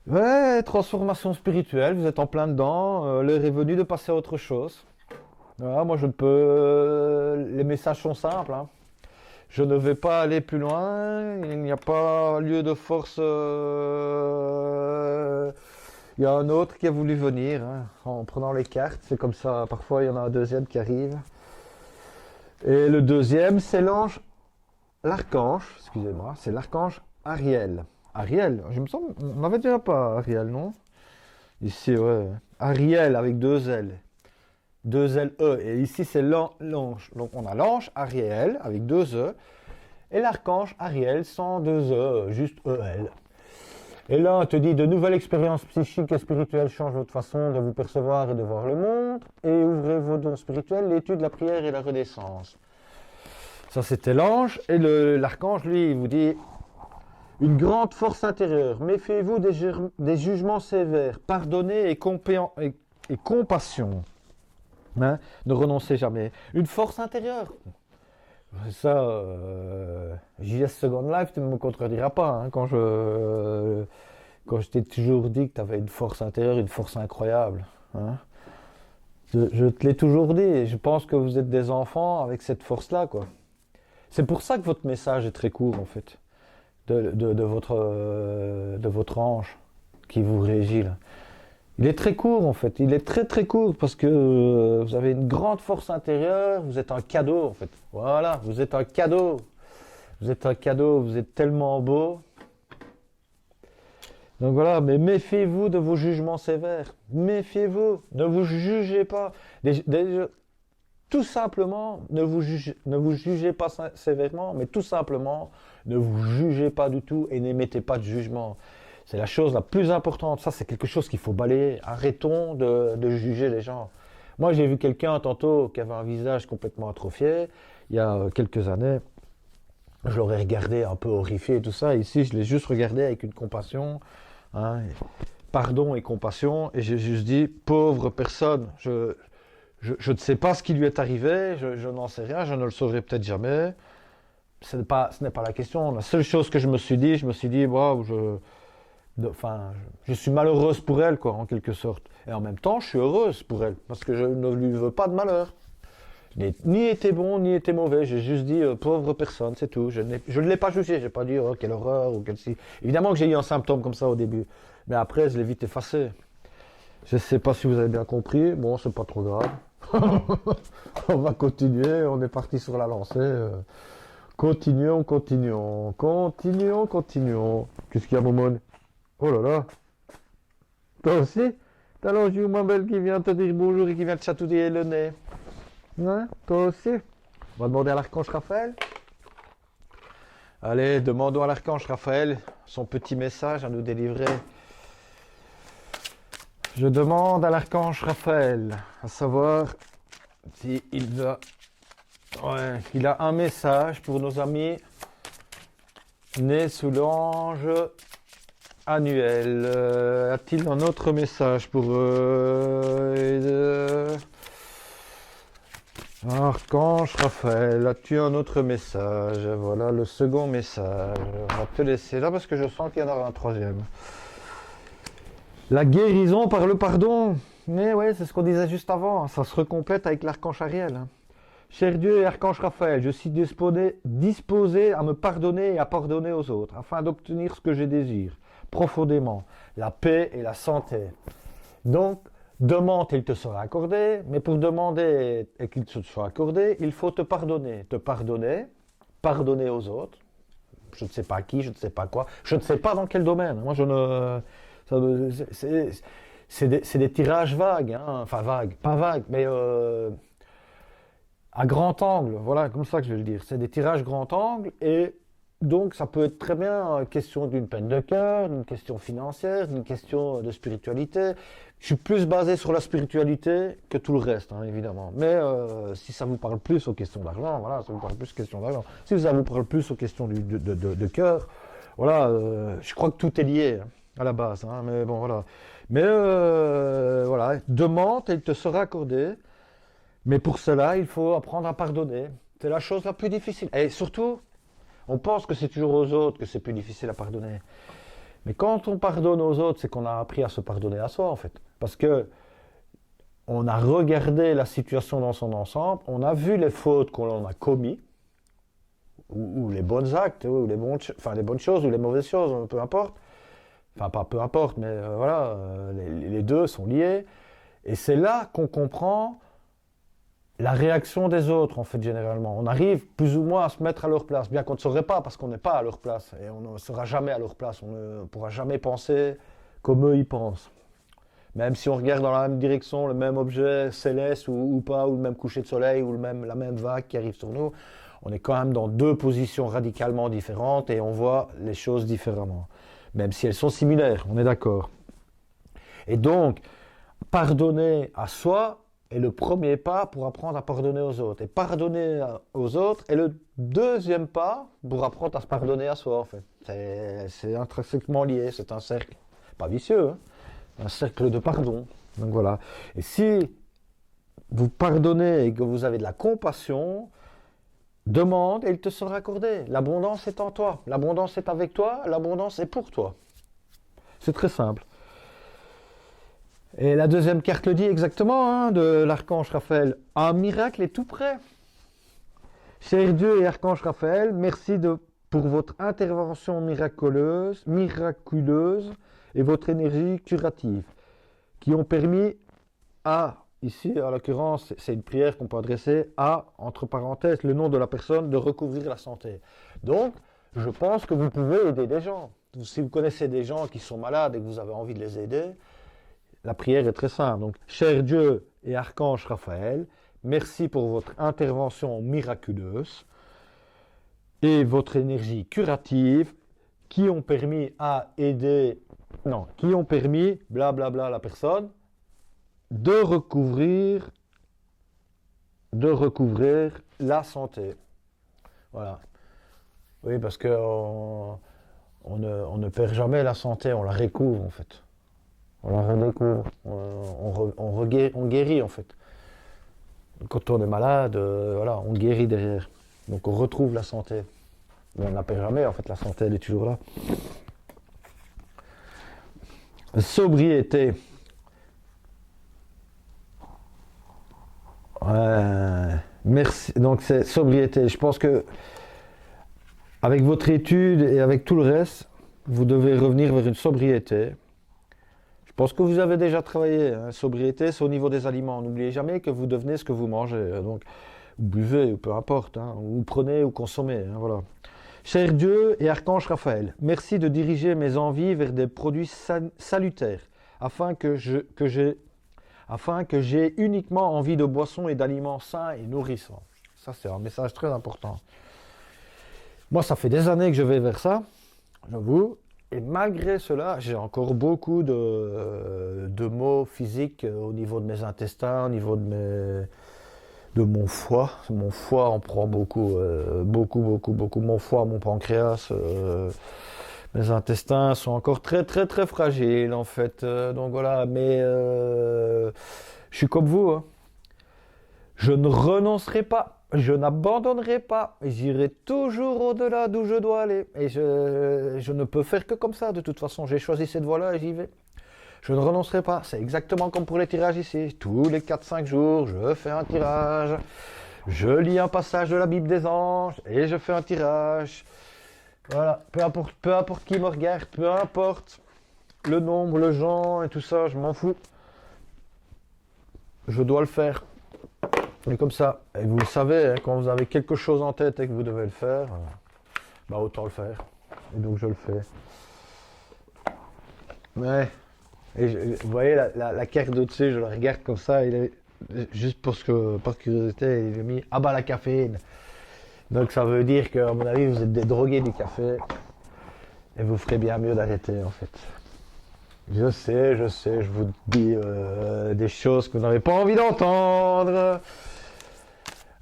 Ouais, transformation spirituelle, vous êtes en plein dedans, l'heure est venue de passer à autre chose. Voilà, moi je ne peux... Les messages sont simples, hein. Je ne vais pas aller plus loin, il n'y a pas lieu de force... Il y a un autre qui a voulu venir, hein, en prenant les cartes, c'est comme ça, parfois il y en a un deuxième qui arrive. Et le deuxième, c'est l'archange, excusez-moi, c'est l'archange Ariel. Ariel, je me semble, on n'avait déjà pas Ariel, non? Ici, ouais. Ariel avec deux L. Deux L, E. Et ici, c'est l'ange. Donc, on a l'ange Ariel avec deux E. Et l'archange Ariel sans deux E, juste EL. Et là, on te dit, de nouvelles expériences psychiques et spirituelles changent votre façon de vous percevoir et de voir le monde. Et ouvrez vos dons spirituels, l'étude, la prière et la renaissance. Ça, c'était l'ange. Et l'archange, lui, il vous dit... Une grande force intérieure, méfiez-vous des jugements sévères, pardonnez et compassion. Hein? Ne renoncez jamais. Une force intérieure. Ça, JS Second Life, tu ne me contrediras pas. Hein, quand je t'ai toujours dit que tu avais une force intérieure, une force incroyable. Hein? Je te l'ai toujours dit et je pense que vous êtes des enfants avec cette force-là, quoi. C'est pour ça que votre message est très court, en fait. De votre ange qui vous régit là. Il est très court en fait, il est très très court parce que vous avez une grande force intérieure, vous êtes un cadeau en fait. Voilà, vous êtes un cadeau. Vous êtes un cadeau, vous êtes tellement beau. Donc voilà, mais méfiez-vous de vos jugements sévères. Méfiez-vous, ne vous jugez pas. Tout simplement, ne vous jugez pas sévèrement, mais tout simplement, ne vous jugez pas du tout et n'émettez pas de jugement. C'est la chose la plus importante. Ça, c'est quelque chose qu'il faut balayer. Arrêtons de juger les gens. Moi, j'ai vu quelqu'un tantôt qui avait un visage complètement atrophié, il y a quelques années. Je l'aurais regardé un peu horrifié et tout ça. Ici, je l'ai juste regardé avec une compassion, hein, pardon et compassion. Et j'ai juste dit, pauvre personne, je ne sais pas ce qui lui est arrivé, je n'en sais rien, je ne le saurai peut-être jamais. Ce n'est pas la question. La seule chose que je me suis dit, wow, je suis malheureuse pour elle, quoi, en quelque sorte. Et en même temps, je suis heureuse pour elle, parce que je ne lui veux pas de malheur. Je n'ai ni été bon, ni été mauvais. J'ai juste dit pauvre personne, c'est tout. Je ne l'ai pas jugé. J'ai pas dit oh, quelle horreur ou quelle si. Évidemment que j'ai eu un symptôme comme ça au début. Mais après, je l'ai vite effacé. Je ne sais pas si vous avez bien compris. Bon, c'est pas trop grave. On va continuer. On est parti sur la lancée. Continuons. Qu'est-ce qu'il y a, Momone? Oh là là. Toi aussi? T'as l'ange moins belle qui vient te dire bonjour et qui vient te chatouiller le nez. Ouais, toi aussi. On va demander à l'archange Raphaël. Allez, demandons à l'archange Raphaël son petit message à nous délivrer. Je demande à l'archange Raphaël à savoir s'il il a un message pour nos amis nés sous l'ange annuel. A-t-il un autre message pour eux? Archange Raphaël, as-tu un autre message? Voilà le second message. On va te laisser là parce que je sens qu'il y en aura un troisième. La guérison par le pardon. Mais ouais, c'est ce qu'on disait juste avant. Ça se recomplète avec l'archange Ariel. Cher Dieu et archange Raphaël, je suis disposé à me pardonner et à pardonner aux autres, afin d'obtenir ce que je désire, profondément, la paix et la santé. Donc, demande et il te sera accordé, mais pour demander et qu'il te soit accordé, il faut te pardonner. Te pardonner, pardonner aux autres, je ne sais pas qui, je ne sais pas quoi, je ne sais pas dans quel domaine. Moi, je ne... C'est des tirages vagues, hein. Enfin vagues, pas vagues, mais à grand angle, voilà, comme ça que je vais le dire. C'est des tirages grand angle et donc ça peut être très bien question d'une peine de cœur, d'une question financière, d'une question de spiritualité. Je suis plus basé sur la spiritualité que tout le reste, hein, évidemment. Mais si ça vous parle plus aux questions d'argent, voilà, ça vous parle plus aux questions d'argent. Si ça vous parle plus aux questions de cœur, voilà, je crois que tout est lié hein, à la base. Hein, mais bon, voilà. Mais voilà, demande et il te sera accordé. Mais pour cela, il faut apprendre à pardonner. C'est la chose la plus difficile. Et surtout, on pense que c'est toujours aux autres que c'est plus difficile à pardonner. Mais quand on pardonne aux autres, c'est qu'on a appris à se pardonner à soi, en fait. Parce que on a regardé la situation dans son ensemble, on a vu les fautes qu'on a commises, ou les bons actes, ou les bonnes choses, ou les mauvaises choses, peu importe. Enfin, pas peu importe, mais voilà, les deux sont liés. Et c'est là qu'on comprend la réaction des autres, en fait, généralement. On arrive plus ou moins à se mettre à leur place, bien qu'on ne saurait pas, parce qu'on n'est pas à leur place, et on ne sera jamais à leur place, on ne pourra jamais penser comme eux, ils pensent. Même si on regarde dans la même direction, le même objet céleste ou pas, ou le même coucher de soleil, ou la même vague qui arrive sur nous, on est quand même dans deux positions radicalement différentes, et on voit les choses différemment. Même si elles sont similaires, on est d'accord. Et donc, pardonner à soi est le premier pas pour apprendre à pardonner aux autres. Et pardonner aux autres est le deuxième pas pour apprendre à se pardonner à soi, en fait. C'est intrinsèquement lié, c'est un cercle, pas vicieux, hein, un cercle de pardon. Donc voilà. Et si vous pardonnez et que vous avez de la compassion, demande et il te sera accordé. L'abondance est en toi, l'abondance est avec toi, l'abondance est pour toi. C'est très simple. Et la deuxième carte le dit exactement, hein, de l'archange Raphaël. Un miracle est tout prêt. Cher Dieu et archange Raphaël, merci pour votre intervention miraculeuse et votre énergie curative, qui ont permis ici en l'occurrence c'est une prière qu'on peut adresser à, entre parenthèses, le nom de la personne, de recouvrir la santé. Donc, je pense que vous pouvez aider des gens. Si vous connaissez des gens qui sont malades et que vous avez envie de les aider, la prière est très simple. Donc, cher Dieu et archange Raphaël, merci pour votre intervention miraculeuse et votre énergie curative qui ont permis blablabla la personne de recouvrir la santé. Voilà. Oui, parce que on ne perd jamais la santé, on la recouvre en fait. On la redécouvre, on guérit en fait. Quand on est malade, voilà, on guérit derrière. Donc on retrouve la santé. Mais on ne la perd jamais en fait, la santé elle est toujours là. Sobriété. Merci. Donc c'est sobriété. Je pense que avec votre étude et avec tout le reste, vous devez revenir vers une sobriété. Je pense que vous avez déjà travaillé. Hein. Sobriété, c'est au niveau des aliments. N'oubliez jamais que vous devenez ce que vous mangez. Donc, vous buvez, ou peu importe. Hein. Ou prenez ou consommez. Hein, voilà. Cher Dieu et Archange Raphaël, merci de diriger mes envies vers des produits salutaires, afin que j'ai uniquement envie de boissons et d'aliments sains et nourrissants. Ça, c'est un message très important. Moi, ça fait des années que je vais vers ça, j'avoue. Et malgré cela, j'ai encore beaucoup de maux physiques au niveau de mes intestins, au niveau de mon foie. Mon foie en prend beaucoup. Mon foie, mon pancréas, mes intestins sont encore très, très, très fragiles, en fait. Donc voilà, mais je suis comme vous. Hein. Je ne renoncerai pas. Je n'abandonnerai pas, j'irai toujours au-delà d'où je dois aller. Et je ne peux faire que comme ça, de toute façon. J'ai choisi cette voie-là et j'y vais. Je ne renoncerai pas. C'est exactement comme pour les tirages ici. Tous les 4-5 jours, je fais un tirage. Je lis un passage de la Bible des anges et je fais un tirage. Voilà, peu importe qui me regarde, peu importe le nombre, le genre et tout ça, je m'en fous. Je dois le faire. Et comme ça, et vous le savez, hein, quand vous avez quelque chose en tête et que vous devez le faire, bah autant le faire. Et donc je le fais. Ouais. Et vous voyez la carte d'au-dessus, je la regarde comme ça, juste par curiosité, il a mis ah bah la caféine. Donc ça veut dire qu'à mon avis vous êtes des drogués du café et vous ferez bien mieux d'arrêter en fait. Je sais, je vous dis des choses que vous n'avez pas envie d'entendre.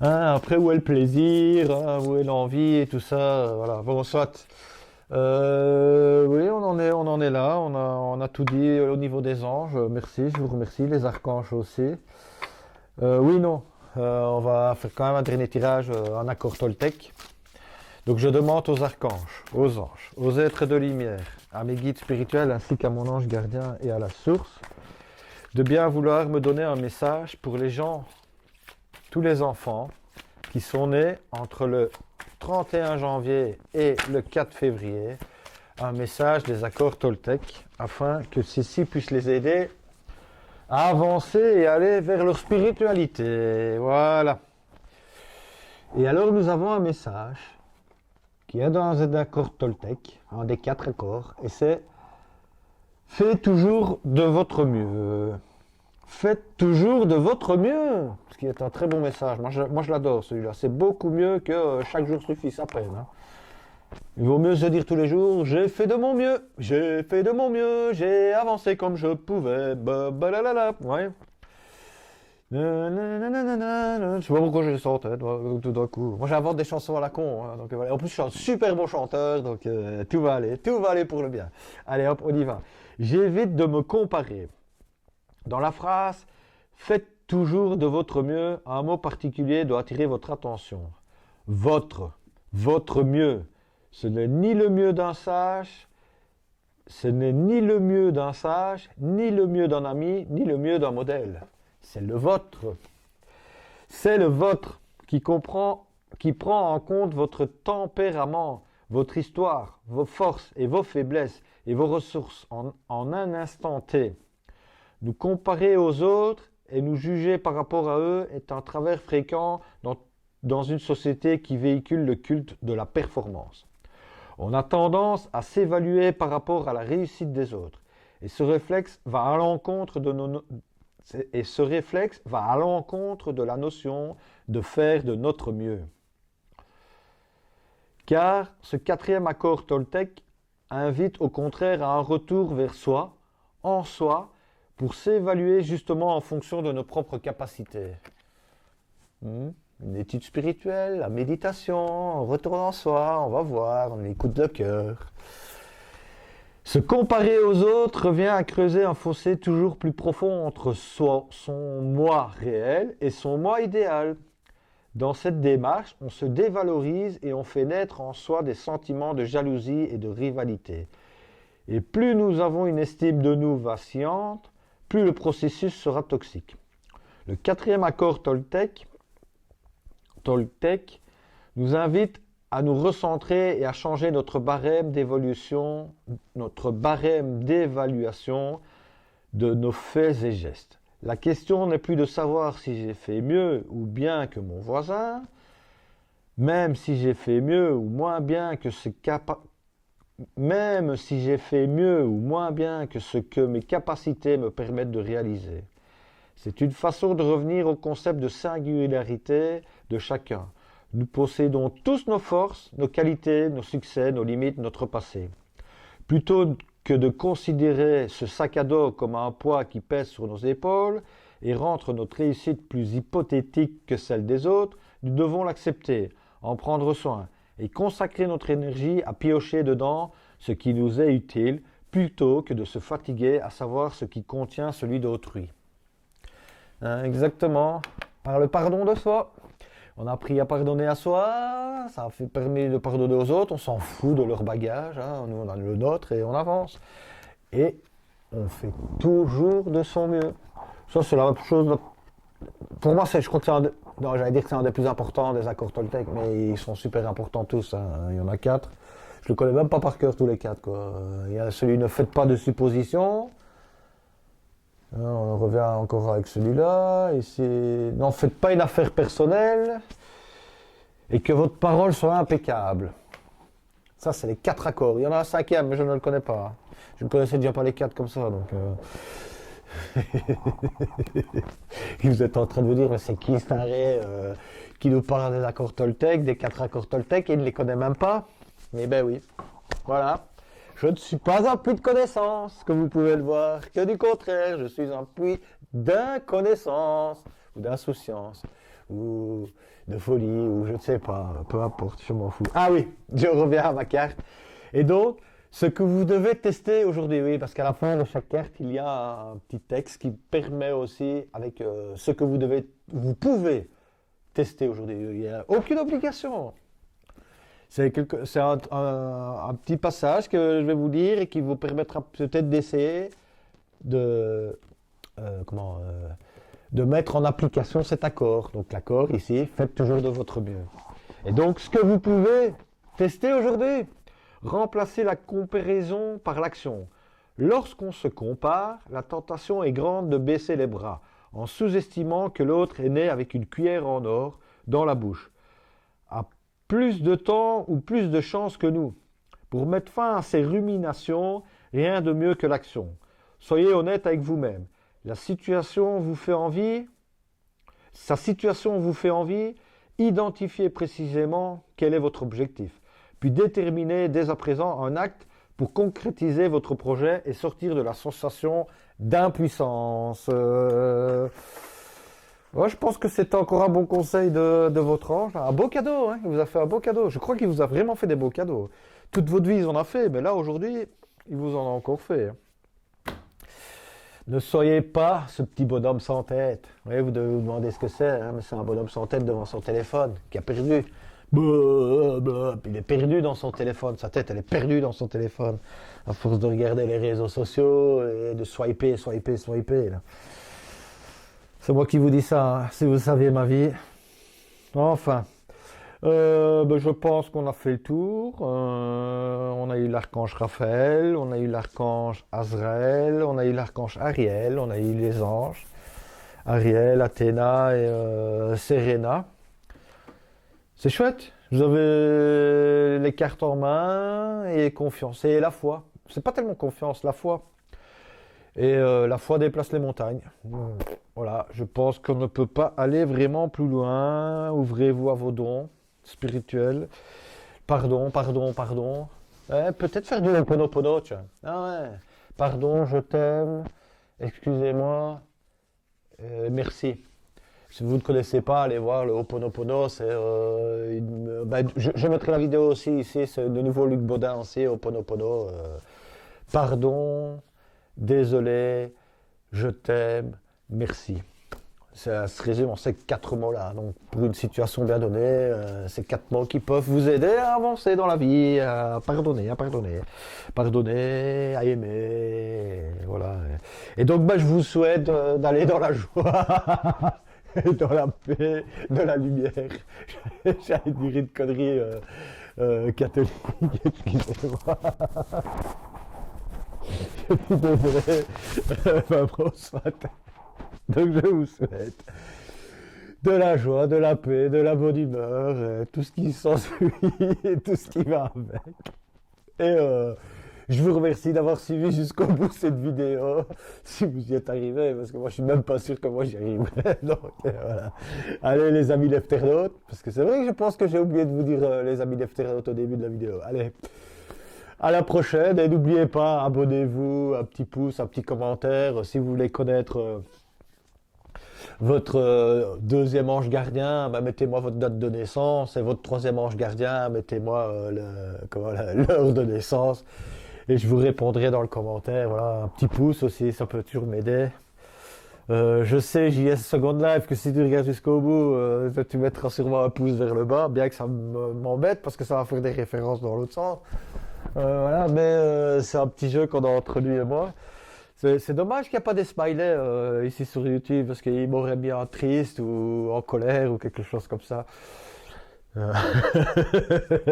Hein, après, où est le plaisir, hein, où est l'envie et tout ça, voilà. Bon, soit. Oui, on en est là, on a tout dit au niveau des anges. Merci, je vous remercie, les archanges aussi. Oui, non, on va faire quand même un dernier tirage en accord Toltec. Donc je demande aux archanges, aux anges, aux êtres de lumière, à mes guides spirituels ainsi qu'à mon ange gardien et à la source, de bien vouloir me donner un message pour les gens, tous les enfants qui sont nés entre le 31 janvier et le 4 février, un message des accords Toltec, afin que ceci puisse les aider à avancer et aller vers leur spiritualité. Voilà. Et alors nous avons un message qui est dans un accord Toltec, un des 4 accords, et c'est « Faites toujours de votre mieux ». Faites toujours de votre mieux, ce qui est un très bon message. Moi, je l'adore celui-là. C'est beaucoup mieux que chaque jour suffit sa peine. Hein. Il vaut mieux se dire tous les jours, j'ai fait de mon mieux, j'ai fait de mon mieux, j'ai avancé comme je pouvais. Ouais. Je sais pas pourquoi j'ai ça en tête, tout d'un coup. Moi, j'invente des chansons à la con. Hein, donc, voilà. En plus, je suis un super bon chanteur, donc tout va aller pour le bien. Allez, hop, on y va. J'évite de me comparer. Dans la phrase « Faites toujours de votre mieux », un mot particulier doit attirer votre attention. Votre mieux. Ce n'est ni le mieux d'un sage, ni le mieux d'un ami, ni le mieux d'un modèle. C'est le vôtre. C'est le vôtre qui prend en compte votre tempérament, votre histoire, vos forces et vos faiblesses et vos ressources en un instant T. Nous comparer aux autres et nous juger par rapport à eux est un travers fréquent dans une société qui véhicule le culte de la performance. On a tendance à s'évaluer par rapport à la réussite des autres et ce réflexe va à l'encontre de la notion de faire de notre mieux. Car ce 4e accord Toltec invite au contraire à un retour vers soi, en soi, pour s'évaluer justement en fonction de nos propres capacités. Une étude spirituelle, la méditation, on retourne en soi, on va voir, on écoute le cœur. Se comparer aux autres revient à creuser un fossé toujours plus profond entre son moi réel et son moi idéal. Dans cette démarche, on se dévalorise et on fait naître en soi des sentiments de jalousie et de rivalité. Et plus nous avons une estime de nous vacillante, plus le processus sera toxique. Le 4e accord Toltec Toltec nous invite à nous recentrer et à changer notre barème d'évolution, notre barème d'évaluation de nos faits et gestes. La question n'est plus de savoir si j'ai fait mieux ou bien que mon voisin, même si j'ai fait mieux ou moins bien que ce que mes capacités me permettent de réaliser. C'est une façon de revenir au concept de singularité de chacun. Nous possédons tous nos forces, nos qualités, nos succès, nos limites, notre passé. Plutôt que de considérer ce sac à dos comme un poids qui pèse sur nos épaules et rendre notre réussite plus hypothétique que celle des autres, nous devons l'accepter, en prendre soin et consacrer notre énergie à piocher dedans ce qui nous est utile, plutôt que de se fatiguer à savoir ce qui contient celui d'autrui. Exactement, par le pardon de soi. On a appris à pardonner à soi, ça a permis de pardonner aux autres, on s'en fout de leur bagage, nous on a le nôtre et on avance. Et on fait toujours de son mieux. Ça c'est la chose, pour moi je crois que j'allais dire que c'est un des plus importants des accords Toltec, mais ils sont super importants tous, il y en a 4. Je ne connais même pas par cœur tous les 4, quoi. Il y a celui ne faites pas de suppositions. On revient encore avec celui-là. Ici, n'en faites pas une affaire personnelle et que votre parole soit impeccable. Ça, c'est les 4 accords. Il y en a un 5e, mais je ne le connais pas. Je ne connaissais déjà pas les 4 comme ça. Donc, vous êtes en train de vous dire, mais c'est qui ce taré qui nous parle des accords Toltec, des 4 accords Toltec, et il ne les connaît même pas? Mais ben oui, voilà. Je ne suis pas un puits de connaissances, comme vous pouvez le voir, que du contraire, je suis un puits d'inconnaissance, ou d'insouciance, ou de folie, ou je ne sais pas, peu importe, je m'en fous. Ah oui, je reviens à ma carte. Et donc, ce que vous devez tester aujourd'hui, oui, parce qu'à la fin de chaque carte, il y a un petit texte qui permet aussi, avec ce que vous pouvez tester aujourd'hui. Il n'y a aucune obligation. C'est un petit passage que je vais vous dire et qui vous permettra peut-être d'essayer de mettre en application cet accord. Donc l'accord ici, faites toujours de votre mieux. Et donc ce que vous pouvez tester aujourd'hui, remplacer la comparaison par l'action. Lorsqu'on se compare, la tentation est grande de baisser les bras, en sous-estimant que l'autre est né avec une cuillère en or dans la bouche. Plus de temps ou plus de chance que nous. Pour mettre fin à ces ruminations, rien de mieux que l'action. Soyez honnête avec vous-même. Sa situation vous fait envie, identifiez précisément quel est votre objectif. Puis déterminez dès à présent un acte pour concrétiser votre projet et sortir de la sensation d'impuissance. Ouais, je pense que c'est encore un bon conseil de votre ange. Un beau cadeau, il vous a fait un beau cadeau. Je crois qu'il vous a vraiment fait des beaux cadeaux. Toute votre vie, il en a fait, mais là, aujourd'hui, il vous en a encore fait. Ne soyez pas ce petit bonhomme sans tête. Oui, vous devez vous demander ce que c'est, mais c'est un bonhomme sans tête devant son téléphone, qui a perdu. Il est perdu dans son téléphone, sa tête, elle est perdue dans son téléphone, à force de regarder les réseaux sociaux et de swiper, là. C'est moi qui vous dis ça, si vous saviez ma vie. Enfin, je pense qu'on a fait le tour. On a eu l'archange Raphaël, on a eu l'archange Azraël, on a eu l'archange Ariel, on a eu les anges. Ariel, Athéna et Serena. C'est chouette. Vous avez les cartes en main et confiance. Et la foi. C'est pas tellement confiance, la foi. Et la foi déplace les montagnes. Voilà, je pense qu'on ne peut pas aller vraiment plus loin. Ouvrez-vous à vos dons spirituels. Pardon. Peut-être faire du Ho'oponopono, tu vois. Ah ouais. Pardon, je t'aime. Excusez-moi. Merci. Si vous ne connaissez pas, allez voir le Ho'oponopono. Je mettrai la vidéo aussi ici. C'est de nouveau Luc Baudin aussi, Ho'oponopono. Pardon. Désolé, je t'aime, merci. Ça se résume en ces 4 mots-là. Donc, pour une situation bien donnée, ces 4 mots qui peuvent vous aider à avancer dans la vie, à pardonner, à aimer, voilà. Et donc, je vous souhaite d'aller dans la joie. dans la paix, de la lumière. J'allais dire une connerie catholique, excusez-moi. Je suis désolé. Bon, soit. Donc je vous souhaite de la joie, de la paix, de la bonne humeur, tout ce qui s'ensuit et tout ce qui va avec. Et je vous remercie d'avoir suivi jusqu'au bout cette vidéo, si vous y êtes arrivé, parce que moi je suis même pas sûr que moi j'y arriverai. Donc voilà. Allez les amis lefternautes, parce que c'est vrai que je pense que j'ai oublié de vous dire les amis lefternautes au début de la vidéo. Allez, à la prochaine, et n'oubliez pas, abonnez-vous, un petit pouce, un petit commentaire, si vous voulez connaître votre deuxième ange gardien, bah, mettez-moi votre date de naissance, et votre troisième ange gardien, mettez-moi l'heure de naissance, et je vous répondrai dans le commentaire. Voilà, un petit pouce aussi, ça peut toujours m'aider. Je sais, JS Second Life, que si tu regardes jusqu'au bout, tu mettras sûrement un pouce vers le bas, bien que ça m'embête, parce que ça va faire des références dans l'autre sens. Voilà, mais c'est un petit jeu qu'on a entre lui et moi. C'est dommage qu'il n'y a pas des smileys ici sur YouTube, parce qu'il m'aurait bien triste ou en colère ou quelque chose comme ça.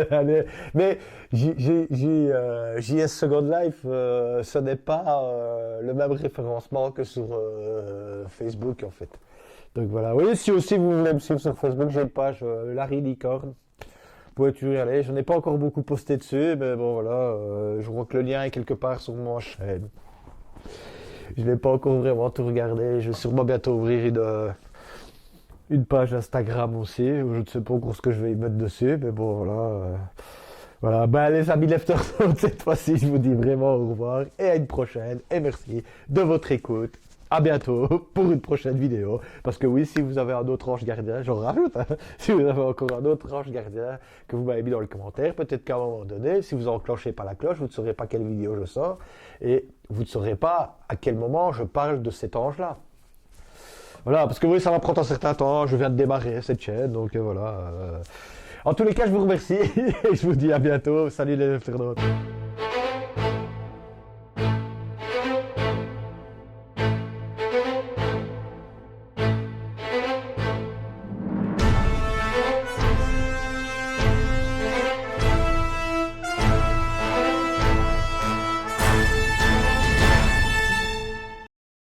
Allez, mais JS Second Life, ce n'est pas le même référencement que sur Facebook en fait. Donc voilà, oui, si aussi vous voulez me suivre sur Facebook, j'ai une page Larry Licorne. Vous pouvez toujours y aller, je n'ai pas encore beaucoup posté dessus, mais bon voilà, je crois que le lien est quelque part sur ma chaîne. Je n'ai pas encore vraiment tout regardé. Je vais sûrement bientôt ouvrir une page Instagram aussi. Je ne sais pas encore ce que je vais y mettre dessus. Mais bon, voilà. Voilà. Ben, les amis lefternautes, cette fois-ci, je vous dis vraiment au revoir. Et à une prochaine. Et merci de votre écoute. À bientôt pour une prochaine vidéo. Parce que oui, si vous avez un autre ange gardien, j'en rajoute, hein, si vous avez encore un autre ange gardien que vous m'avez mis dans le commentaire, peut-être qu'à un moment donné, si vous enclenchez pas la cloche, vous ne saurez pas quelle vidéo je sors et vous ne saurez pas à quel moment je parle de cet ange-là. Voilà, parce que oui, ça va prendre un certain temps, je viens de démarrer cette chaîne, donc voilà. En tous les cas, je vous remercie et je vous dis à bientôt. Salut les internautes.